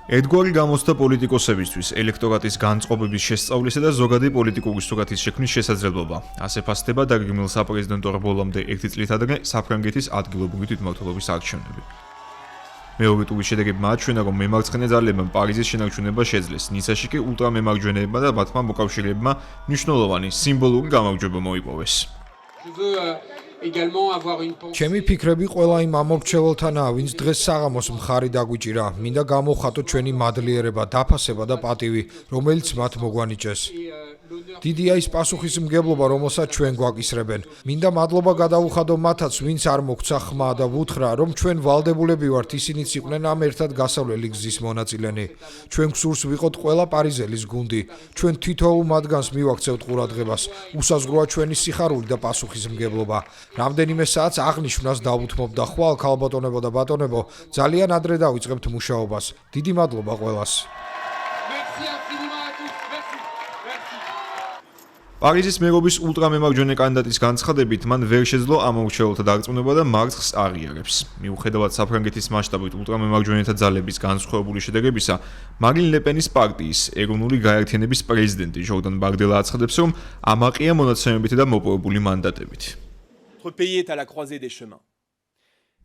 ერთგვარი გამოცდა პოლიტიკოსებისთვის ელექტორატის განწყობების შესწავლისა და ზოგადი პოლიტიკური სურათის შექმნის შესაძლებლობა. ასე ფასდება დაგეგმილ საპრეზიდენტო რბოლამდე 1 წლით ადრე საფრანგეთის ადგილობრივი თვითმმართველობის არჩევნები. მეორე ტურის შედეგები მაჩვენა, რომ მემარცხენე ძალებმა პარიზის შენარჩუნება შეძლეს, ნიცაში კი ულტრამემარჯვენეებმა და მათმა მოკავშირეებმა მნიშვნელოვანი სიმბოლური გამარჯვება მოიპოვეს. ჩემი ფიქრები ყველა იმ ამორჩეველთანაა, ვინც დღეს საღამოს მხარი დაგვიჭირა. მინდა გამოვხატოთ ჩვენი მადლიერება, დაფასება და პატივი, რომელიც მათ მოგვანიჭეს. დიდია ის პასუხისმგებლობა, რომელსაც ჩვენ გვაკისრებენ. მინდა მადლობა გადავუხადო მათაც, ვინც არ მოგცა ხმა და ვუთხრა, რომ ჩვენ ვალდებულები ვართ, ისინიც იყვნენ ამ ერთად გასავლელი გზის მონაწილენი. ჩვენ გსურს ვიყოთ ყველა პარიზელის გუნდი. ჩვენ თითოეულ მათგანს მივაქცევთ ყურადღებას. უსაზღვროა ჩვენი სიხარული და პასუხისმგებლობა. რამდენიმე საათს აღნიშვნას დავუთმობ და ხვალ ქალბატონებო და ბატონებო, ძალიან ადრე დავიწყებთ მუშაობას. დიდი მადლობა ყველას. პარიზის მერობის ულტრამემარჯვენე კანდიდატის განცხადებით, მან ვერ შეძლო ამორჩეველთა დარწმუნება და მარცხს აღიარებს. მიუხედავად საფრანგეთის მასშტაბით ულტრამემარჯვენეთა ძალების განსხვავებული შედეგებისა, მარინ ლეპენის პარტიის ეროვნული გაერთიანების პრეზიდენტი ჟორდან ბარდელა აცხადებს, რომ ამაყია მონაცემებით და მოპოვებული მანდატებით.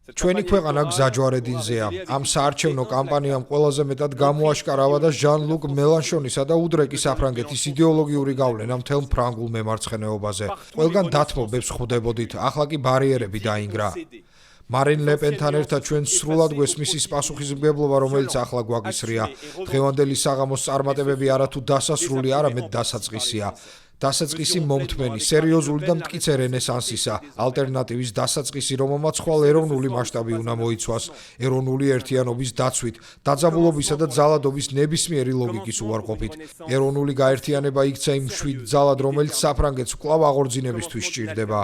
ჩვენი ქვეყანა გზაჯვარედინზეა. ამ საარჩევნო კამპანიამ ყველაზე მეტად გამოაშკარავა და ჟან-ლუკ მელანშონისა და უდრეკი საფრანგეთის იდეოლოგიური გავლენა მთელ ფრანგულ მემარცხენეობაზე. ყველგან დათმობებს ხვდებოდით, ახლა კი ბარიერები დაინგრა. მარინ ლეპენთან ერთად ჩვენ სრულად გვესმის ის პასუხისმგებლობა, რომელიც ახლა გვაგისრია. დღევანდელი საღამოს წარმატებები არათუ დასასრული, არამედ დასაწყისია. დასაწყისი მომთმენი, სერიოზული და მტკიცე რენესანსისა, ალტერნატივის დასაწყისი, რომელმაც ხვალ ეროვნული მასშტაბი უნდა მოიცვას, ეროვნული ერთიანობის დაცვით, დაძაბულობისა და ძალადობის ნებისმიერი ლოგიკის უარყოფით. ეროვნული გაერთიანება იქცა იმ მშვიდ ძალად, რომელიც საფრანგეთს კვლავ აღორძინებისთვის სჭირდება.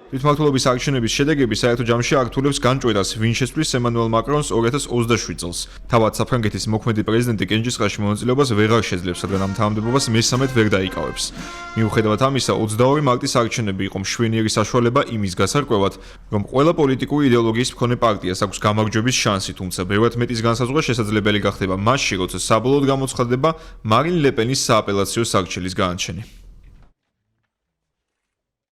თვითმმართველობის არჩევნების შედეგები საერთო ჯამში ართულებს განჭვირას, ვინ შესვლის ემანუელ მაკრონს 2027 წელს. თავად საფრანგეთის მოქმედი პრეზიდენტი კენჭისყრაში მონაწილეობას ვეღარ შეძლებს, რადგან ამ თანამდებობას მესამედ ვერ დაიკავებს. მიუხედავად ამისა, 22 მარტის არჩევნები იყო მშვენიერი საშუალება იმის გასარკვევად, რომ ყველა პოლიტიკური იდეოლოგიის მქონე პარტიას აქვს გამარჯვების შანსი, თუმცა ბევრად მეტის განსაზღვრა შესაძლებელი გახდება მასში, როცა საბოლოოდ გამოცხადდება მარინ ლეპენის სააპელაციო სარჩელის განაჩენი.